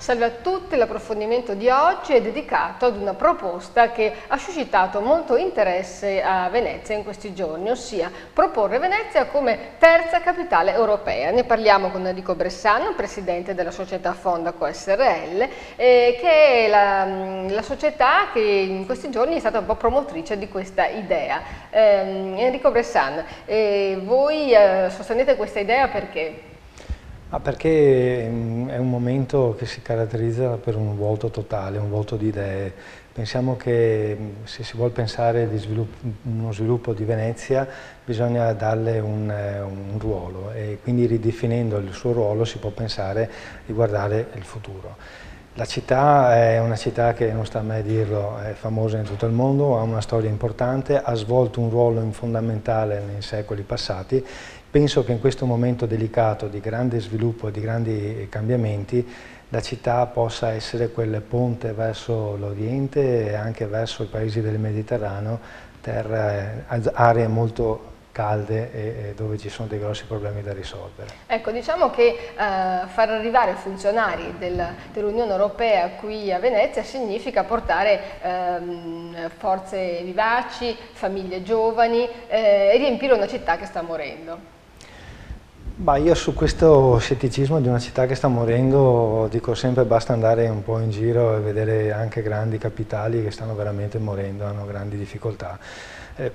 Salve a tutti, l'approfondimento di oggi è dedicato ad una proposta che ha suscitato molto interesse a Venezia in questi giorni, ossia proporre Venezia come terza capitale europea. Ne parliamo con Enrico Bressano, presidente della società Fondaco SRL, che è la società che in questi giorni è stata un po' promotrice di questa idea. Enrico Bressano, voi sostenete questa idea perché? Perché è un momento che si caratterizza per un vuoto totale, un vuoto di idee. Pensiamo che se si vuole pensare di uno sviluppo di Venezia bisogna darle un ruolo e quindi ridefinendo il suo ruolo si può pensare di guardare il futuro. La città è una città che, non sta a me dirlo, è famosa in tutto il mondo, ha una storia importante, ha svolto un ruolo fondamentale nei secoli passati. Penso che in questo momento delicato di grande sviluppo e di grandi cambiamenti la città possa essere quel ponte verso l'Oriente e anche verso i paesi del Mediterraneo, aree molto calde e dove ci sono dei grossi problemi da risolvere. Ecco, diciamo che far arrivare funzionari dell'Unione Europea qui a Venezia significa portare forze vivaci, famiglie giovani e riempire una città che sta morendo. Io su questo scetticismo di una città che sta morendo dico sempre basta andare un po' in giro e vedere anche grandi capitali che stanno veramente morendo, hanno grandi difficoltà.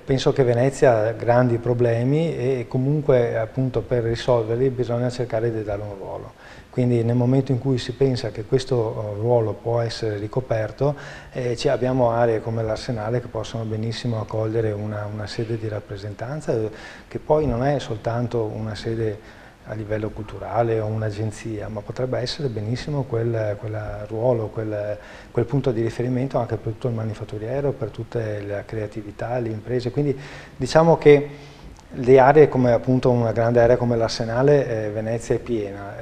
Penso che Venezia ha grandi problemi e comunque appunto per risolverli bisogna cercare di dare un ruolo. Quindi nel momento in cui si pensa che questo ruolo può essere ricoperto, abbiamo aree come l'Arsenale che possono benissimo accogliere una sede di rappresentanza che poi non è soltanto una sede a livello culturale o un'agenzia, ma potrebbe essere benissimo quel ruolo, quel punto di riferimento anche per tutto il manifatturiero, per tutta la creatività, le imprese. Quindi diciamo che le aree come appunto una grande area come l'Arsenale, Venezia è piena,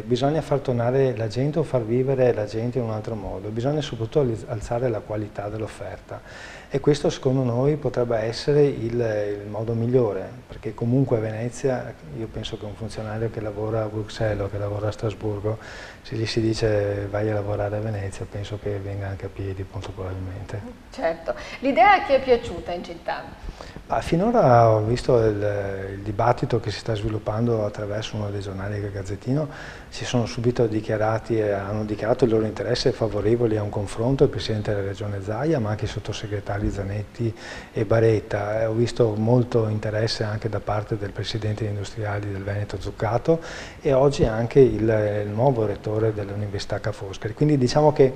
bisogna far tornare la gente o far vivere la gente in un altro modo, bisogna soprattutto alzare la qualità dell'offerta e questo secondo noi potrebbe essere il modo migliore, perché comunque a Venezia, io penso che un funzionario che lavora a Bruxelles o che lavora a Strasburgo, se gli si dice vai a lavorare a Venezia, penso che venga anche a piedi molto probabilmente. Certo, l'idea a chi è piaciuta in città? Finora ho visto il dibattito che si sta sviluppando attraverso uno dei giornali che è il Gazzettino, si sono subito dichiarati e hanno dichiarato il loro interesse favorevoli a un confronto, il Presidente della Regione Zaia, ma anche i sottosegretari Zanetti e Baretta. Ho visto molto interesse anche da parte del Presidente degli Industriali del Veneto Zuccato e oggi anche il nuovo rettore dell'Università Ca' Foscari. Quindi diciamo che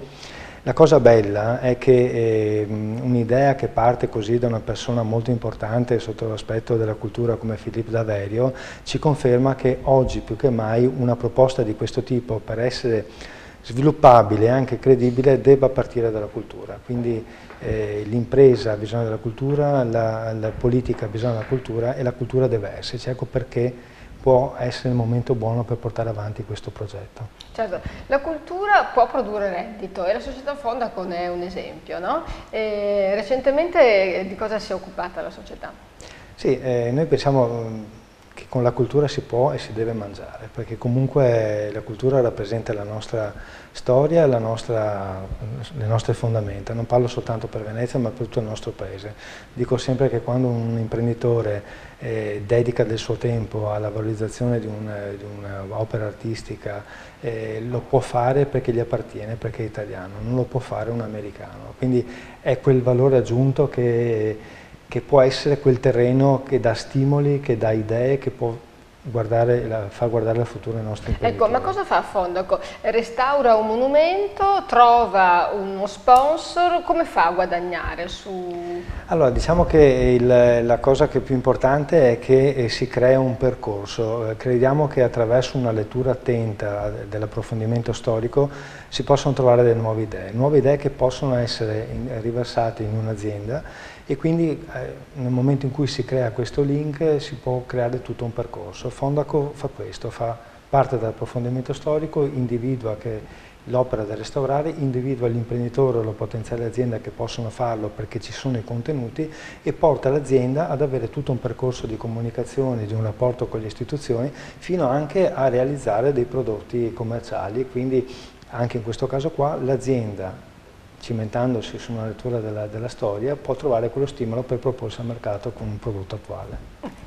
la cosa bella è che un'idea che parte così da una persona molto importante sotto l'aspetto della cultura come Filippo Daverio ci conferma che oggi più che mai una proposta di questo tipo per essere sviluppabile e anche credibile debba partire dalla cultura. Quindi l'impresa ha bisogno della cultura, la politica ha bisogno della cultura e la cultura deve esserci. Ecco perché può essere il momento buono per portare avanti questo progetto. Certo, la cultura può produrre reddito e la società Fondaco ne è un esempio, no? Recentemente di cosa si è occupata la società? Sì, noi pensiamo che con la cultura si può e si deve mangiare, perché comunque la cultura rappresenta la nostra storia, le nostre fondamenta. Non parlo soltanto per Venezia, ma per tutto il nostro paese. Dico sempre che quando un imprenditore dedica del suo tempo alla valorizzazione di un'opera artistica, lo può fare perché gli appartiene, perché è italiano, non lo può fare un americano. Quindi è quel valore aggiunto che può essere quel terreno che dà stimoli, che dà idee, che può far guardare al futuro i nostri imprenditori. Ecco, ma cosa fa Fondaco? Restaura un monumento, trova uno sponsor, come fa a guadagnare su... Allora, diciamo che la cosa che è più importante è che si crea un percorso. Crediamo che attraverso una lettura attenta dell'approfondimento storico si possano trovare delle nuove idee che possono essere riversate in un'azienda e quindi nel momento in cui si crea questo link si può creare tutto un percorso. Fondaco fa questo, fa parte dall'approfondimento storico, individua che l'opera da restaurare, individua l'imprenditore o la potenziale azienda che possono farlo perché ci sono i contenuti e porta l'azienda ad avere tutto un percorso di comunicazione, di un rapporto con le istituzioni, fino anche a realizzare dei prodotti commerciali, quindi Anche in questo caso qua l'azienda, cimentandosi su una lettura della storia, può trovare quello stimolo per proporsi al mercato con un prodotto attuale.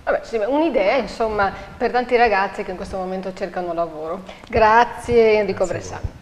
Vabbè, sì, un'idea insomma per tanti ragazzi che in questo momento cercano lavoro. Grazie Enrico Bressani.